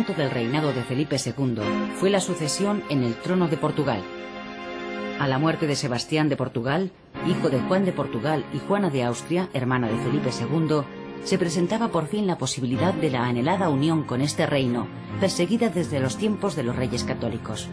comienzo del reinado de Felipe II fue la sucesión en el trono de Portugal. A la muerte de Sebastián de Portugal, hijo de Juan de Portugal y Juana de Austria, hermana de Felipe II, se presentaba por fin la posibilidad de la anhelada unión con este reino, perseguida desde los tiempos de los reyes católicos.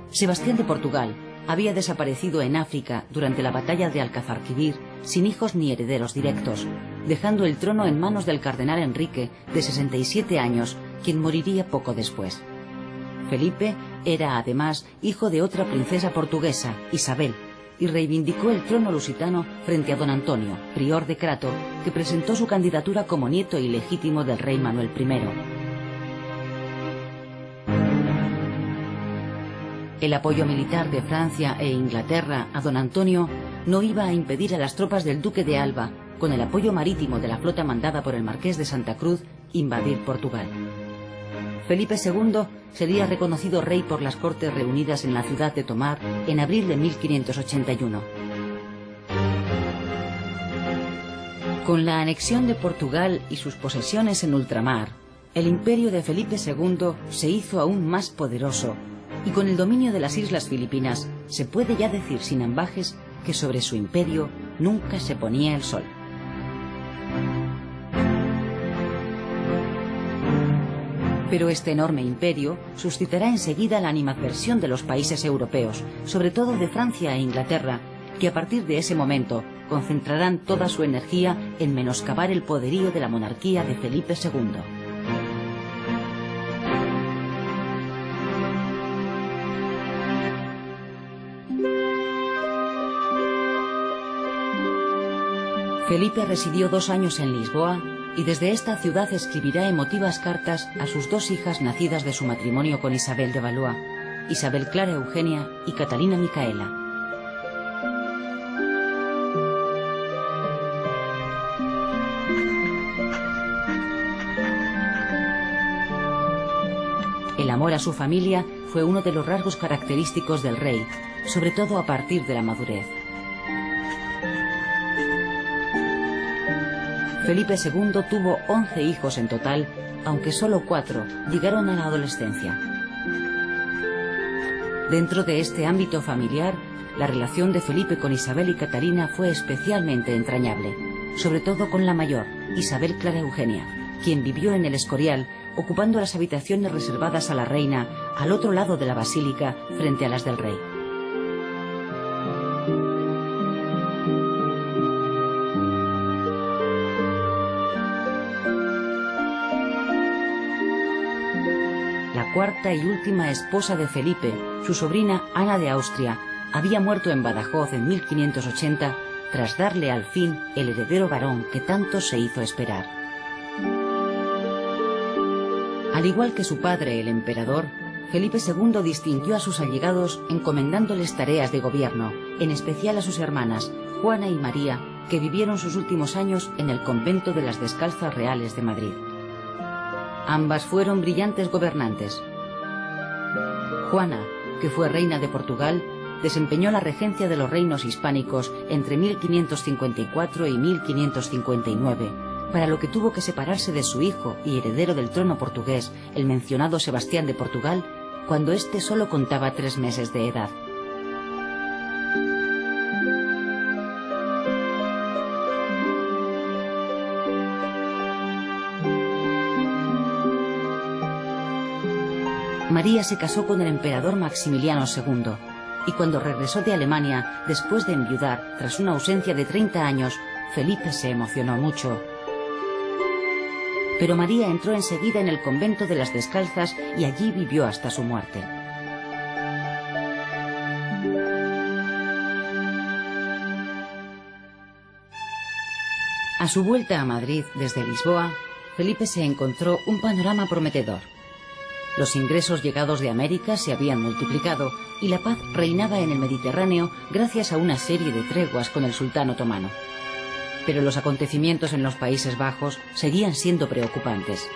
Sebastián de Portugal había desaparecido en África durante la batalla de Alcazarquivir sin hijos ni herederos directos, dejando el trono en manos del cardenal Enrique, de 67 años, quien moriría poco después. Felipe era además hijo de otra princesa portuguesa, Isabel, y reivindicó el trono lusitano frente a don Antonio, prior de Crato, que presentó su candidatura como nieto ilegítimo del rey Manuel I. El apoyo militar de Francia e Inglaterra a don Antonio no iba a impedir a las tropas del duque de Alba, con el apoyo marítimo de la flota mandada por el marqués de Santa Cruz, invadir Portugal. Felipe II sería reconocido rey por las cortes reunidas en la ciudad de Tomar en abril de 1581. Con la anexión de Portugal y sus posesiones en ultramar, el imperio de Felipe II se hizo aún más poderoso, y con el dominio de las islas Filipinas se puede ya decir sin ambages que sobre su imperio nunca se ponía el sol. Pero este enorme imperio suscitará enseguida la animadversión de los países europeos, sobre todo de Francia e Inglaterra, que a partir de ese momento concentrarán toda su energía en menoscabar el poderío de la monarquía de Felipe II. Felipe residió 2 años en Lisboa y desde esta ciudad escribirá emotivas cartas a sus 2 hijas nacidas de su matrimonio con Isabel de Valois, Isabel Clara Eugenia y Catalina Micaela. El amor a su familia fue uno de los rasgos característicos del rey, sobre todo a partir de la madurez. Felipe II tuvo 11 hijos en total, aunque solo 4 llegaron a la adolescencia. Dentro de este ámbito familiar, la relación de Felipe con Isabel y Catalina fue especialmente entrañable, sobre todo con la mayor, Isabel Clara Eugenia, quien vivió en el Escorial, ocupando las habitaciones reservadas a la reina al otro lado de la basílica, frente a las del rey. La cuarta y última esposa de Felipe, su sobrina Ana de Austria, había muerto en Badajoz en 1580 tras darle al fin el heredero varón que tanto se hizo esperar. Al igual que su padre, el emperador, Felipe II distinguió a sus allegados encomendándoles tareas de gobierno, en especial a sus hermanas, Juana y María, que vivieron sus últimos años en el convento de las Descalzas Reales de Madrid. Ambas fueron brillantes gobernantes. Juana, que fue reina de Portugal, desempeñó la regencia de los reinos hispánicos entre 1554 y 1559, para lo que tuvo que separarse de su hijo y heredero del trono portugués, el mencionado Sebastián de Portugal, cuando éste solo contaba 3 meses de edad. María se casó con el emperador Maximiliano II, y cuando regresó de Alemania, después de enviudar, tras una ausencia de 30 años, Felipe se emocionó mucho. Pero María entró enseguida en el convento de las Descalzas y allí vivió hasta su muerte. A su vuelta a Madrid desde Lisboa, Felipe se encontró un panorama prometedor. Los ingresos llegados de América se habían multiplicado y la paz reinaba en el Mediterráneo gracias a una serie de treguas con el sultán otomano. Pero los acontecimientos en los Países Bajos seguían siendo preocupantes.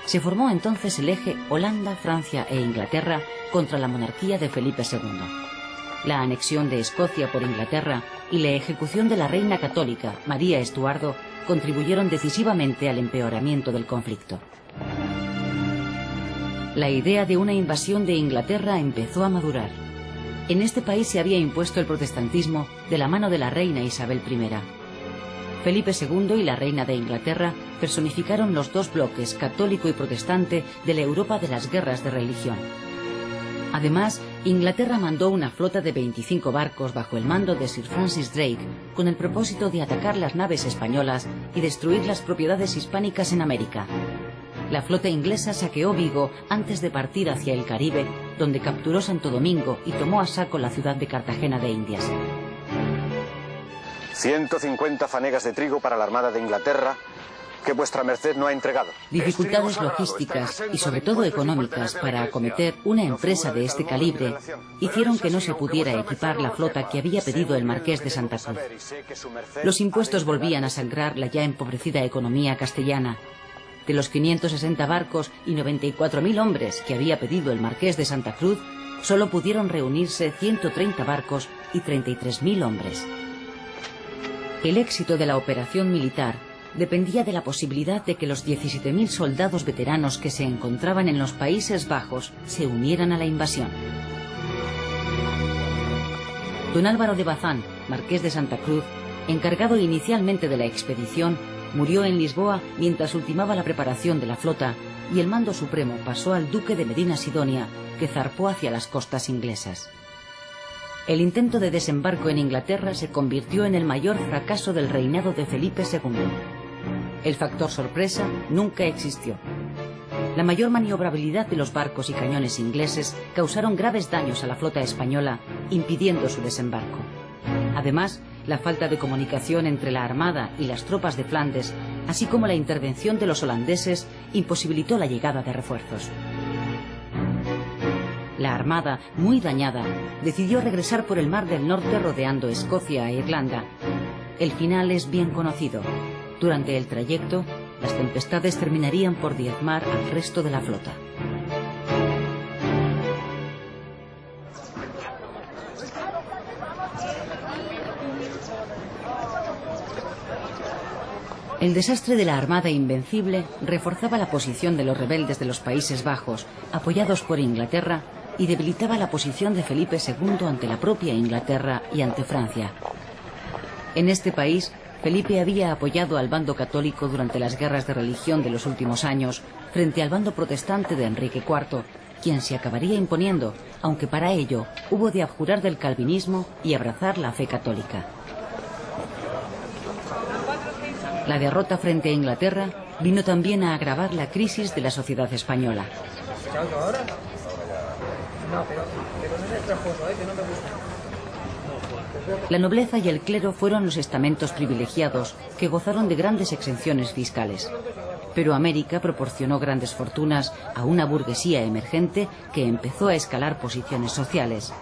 Se formó entonces el eje Holanda, Francia e Inglaterra contra la monarquía de Felipe II. La anexión de Escocia por Inglaterra y la ejecución de la reina católica, María Estuardo, contribuyeron decisivamente al empeoramiento del conflicto. La idea de una invasión de Inglaterra empezó a madurar. En este país se había impuesto el protestantismo de la mano de la reina Isabel I. Felipe II y la reina de Inglaterra personificaron los dos bloques, católico y protestante, de la Europa de las guerras de religión. Además, Inglaterra mandó una flota de 25 barcos bajo el mando de Sir Francis Drake con el propósito de atacar las naves españolas y destruir las propiedades hispánicas en América. La flota inglesa saqueó Vigo antes de partir hacia el Caribe, donde capturó Santo Domingo y tomó a saco la ciudad de Cartagena de Indias. 150 fanegas de trigo para la Armada de Inglaterra que vuestra merced no ha entregado. Dificultades logísticas y sobre todo económicas para acometer una empresa de este calibre hicieron que no se pudiera equipar la flota que había pedido el marqués de Santa Cruz. Los impuestos volvían a sangrar la ya empobrecida economía castellana. De los 560 barcos y 94.000 hombres que había pedido el marqués de Santa Cruz, solo pudieron reunirse 130 barcos y 33.000 hombres. El éxito de la operación militar dependía de la posibilidad de que los 17.000 soldados veteranos que se encontraban en los Países Bajos se unieran a la invasión. Don Álvaro de Bazán, marqués de Santa Cruz, encargado inicialmente de la expedición, murió en Lisboa mientras ultimaba la preparación de la flota y el mando supremo pasó al duque de Medina Sidonia, que zarpó hacia las costas inglesas. El intento de desembarco en Inglaterra se convirtió en el mayor fracaso del reinado de Felipe II. El factor sorpresa nunca existió. La mayor maniobrabilidad de los barcos y cañones ingleses causaron graves daños a la flota española, impidiendo su desembarco. Además, la falta de comunicación entre la Armada y las tropas de Flandes, así como la intervención de los holandeses, imposibilitó la llegada de refuerzos. La Armada, muy dañada, decidió regresar por el Mar del Norte rodeando Escocia e Irlanda. El final es bien conocido. Durante el trayecto, las tempestades terminarían por diezmar al resto de la flota. El desastre de la Armada Invencible reforzaba la posición de los rebeldes de los Países Bajos, apoyados por Inglaterra, y debilitaba la posición de Felipe II ante la propia Inglaterra y ante Francia. En este país, Felipe había apoyado al bando católico durante las guerras de religión de los últimos años, frente al bando protestante de Enrique IV, quien se acabaría imponiendo, aunque para ello hubo de abjurar del calvinismo y abrazar la fe católica. La derrota frente a Inglaterra vino también a agravar la crisis de la sociedad española. La nobleza y el clero fueron los estamentos privilegiados que gozaron de grandes exenciones fiscales. Pero América proporcionó grandes fortunas a una burguesía emergente que empezó a escalar posiciones sociales.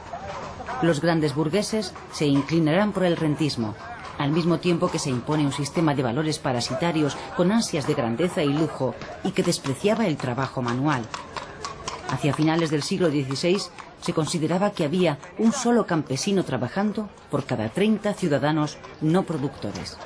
Los grandes burgueses se inclinarán por el rentismo, al mismo tiempo que se impone un sistema de valores parasitarios con ansias de grandeza y lujo y que despreciaba el trabajo manual. Hacia finales del siglo XVI se consideraba que había un solo campesino trabajando por cada 30 ciudadanos no productores.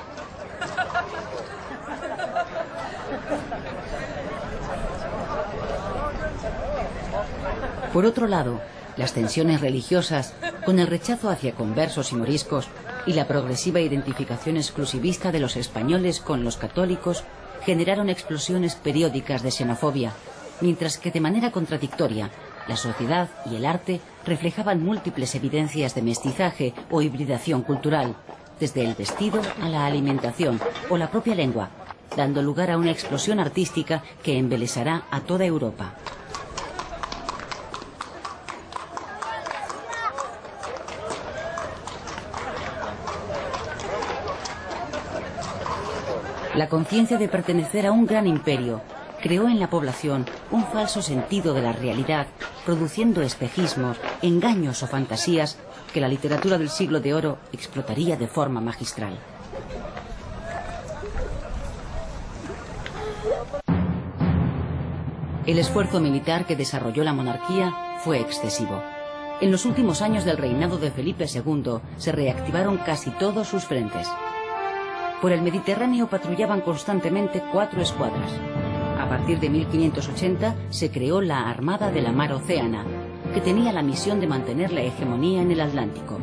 Por otro lado, las tensiones religiosas, con el rechazo hacia conversos y moriscos y la progresiva identificación exclusivista de los españoles con los católicos, generaron explosiones periódicas de xenofobia, mientras que de manera contradictoria, la sociedad y el arte reflejaban múltiples evidencias de mestizaje o hibridación cultural, desde el vestido a la alimentación o la propia lengua, dando lugar a una explosión artística que embelesará a toda Europa. La conciencia de pertenecer a un gran imperio creó en la población un falso sentido de la realidad, produciendo espejismos, engaños o fantasías que la literatura del siglo de oro explotaría de forma magistral. El esfuerzo militar que desarrolló la monarquía fue excesivo. En los últimos años del reinado de Felipe II se reactivaron casi todos sus frentes. Por el Mediterráneo patrullaban constantemente 4 escuadras. A partir de 1580 se creó la Armada de la Mar Océana, que tenía la misión de mantener la hegemonía en el Atlántico.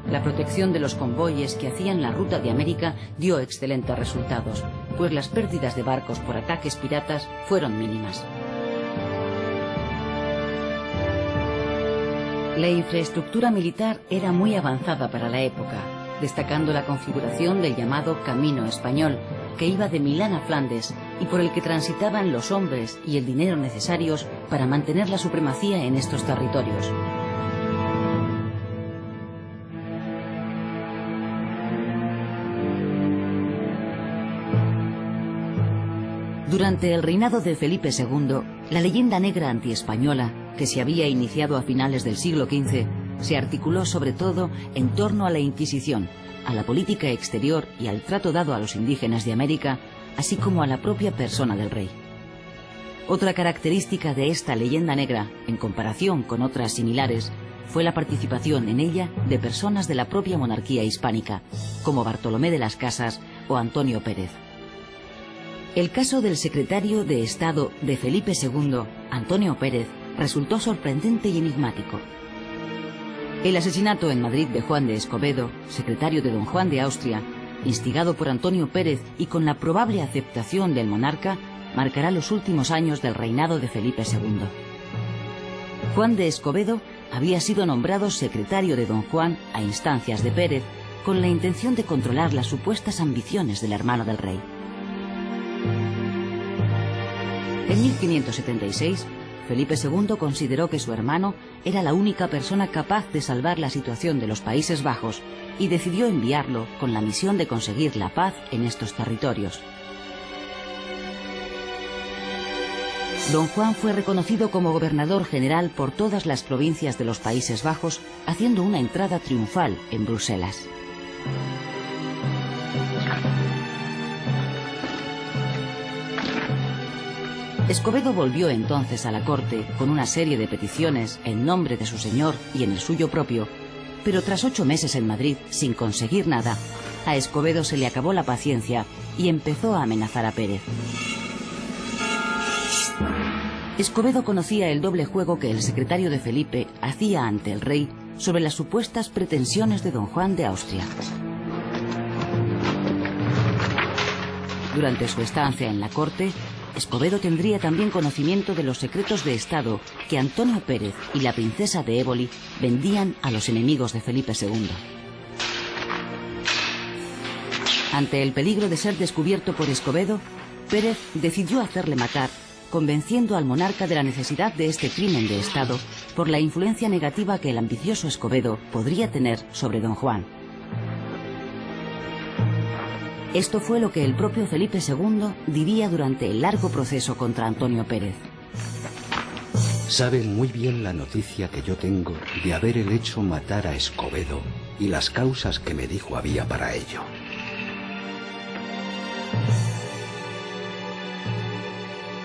La protección de los convoyes que hacían la ruta de América dio excelentes resultados, pues las pérdidas de barcos por ataques piratas fueron mínimas. La infraestructura militar era muy avanzada para la época, destacando la configuración del llamado Camino Español, que iba de Milán a Flandes y por el que transitaban los hombres y el dinero necesarios para mantener la supremacía en estos territorios. Durante el reinado de Felipe II, la leyenda negra antiespañola, que se había iniciado a finales del siglo XV, se articuló sobre todo en torno a la Inquisición, a la política exterior y al trato dado a los indígenas de América, así como a la propia persona del rey. Otra característica de esta leyenda negra, en comparación con otras similares, fue la participación en ella de personas de la propia monarquía hispánica, como Bartolomé de las Casas o Antonio Pérez. El caso del secretario de Estado de Felipe II, Antonio Pérez, resultó sorprendente y enigmático. El asesinato en Madrid de Juan de Escobedo, secretario de don Juan de Austria, instigado por Antonio Pérez y con la probable aceptación del monarca, marcará los últimos años del reinado de Felipe II. Juan de Escobedo había sido nombrado secretario de don Juan a instancias de Pérez, con la intención de controlar las supuestas ambiciones del hermano del rey. En 1576, Felipe II consideró que su hermano era la única persona capaz de salvar la situación de los Países Bajos y decidió enviarlo con la misión de conseguir la paz en estos territorios. Don Juan fue reconocido como gobernador general por todas las provincias de los Países Bajos, haciendo una entrada triunfal en Bruselas. Escobedo volvió entonces a la corte con una serie de peticiones en nombre de su señor y en el suyo propio, pero tras 8 meses en Madrid sin conseguir nada, a Escobedo se le acabó la paciencia y empezó a amenazar a Pérez. Escobedo conocía el doble juego que el secretario de Felipe hacía ante el rey sobre las supuestas pretensiones de don Juan de Austria. Durante su estancia en la corte, Escobedo tendría también conocimiento de los secretos de Estado que Antonio Pérez y la princesa de Éboli vendían a los enemigos de Felipe II. Ante el peligro de ser descubierto por Escobedo, Pérez decidió hacerle matar, convenciendo al monarca de la necesidad de este crimen de Estado por la influencia negativa que el ambicioso Escobedo podría tener sobre don Juan. Esto fue lo que el propio Felipe II diría durante el largo proceso contra Antonio Pérez. Saben muy bien la noticia que yo tengo de haber el hecho matar a Escobedo y las causas que me dijo había para ello.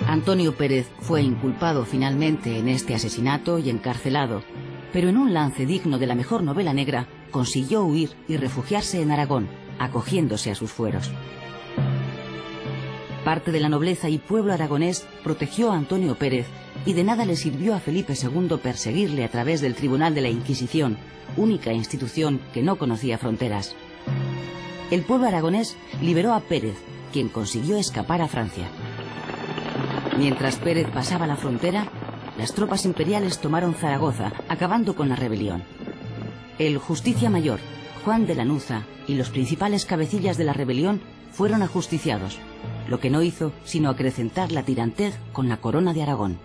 Antonio Pérez fue inculpado finalmente en este asesinato y encarcelado, pero en un lance digno de la mejor novela negra consiguió huir y refugiarse en Aragón, acogiéndose a sus fueros. Parte de la nobleza y pueblo aragonés protegió a Antonio Pérez y de nada le sirvió a Felipe II perseguirle a través del Tribunal de la Inquisición, única institución que no conocía fronteras. El pueblo aragonés liberó a Pérez, quien consiguió escapar a Francia. Mientras Pérez pasaba la frontera, las tropas imperiales tomaron Zaragoza, acabando con la rebelión. El Justicia Mayor, Juan de Lanuza, y los principales cabecillas de la rebelión fueron ajusticiados, lo que no hizo sino acrecentar la tirantez con la corona de Aragón.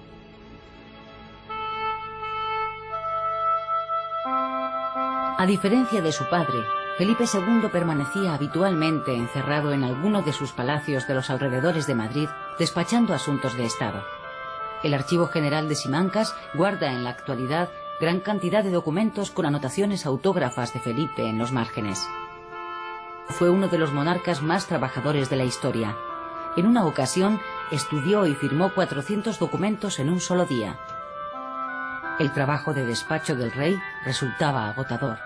A diferencia de su padre, Felipe II permanecía habitualmente encerrado en alguno de sus palacios de los alrededores de Madrid, despachando asuntos de Estado. El Archivo General de Simancas guarda en la actualidad gran cantidad de documentos con anotaciones autógrafas de Felipe en los márgenes. Fue uno de los monarcas más trabajadores de la historia. En una ocasión estudió y firmó 400 documentos en un solo día. El trabajo de despacho del rey resultaba agotador.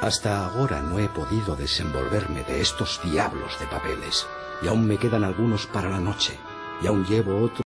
Hasta ahora no he podido desenvolverme de estos diablos de papeles. y aún me quedan algunos para la noche, y aún llevo otros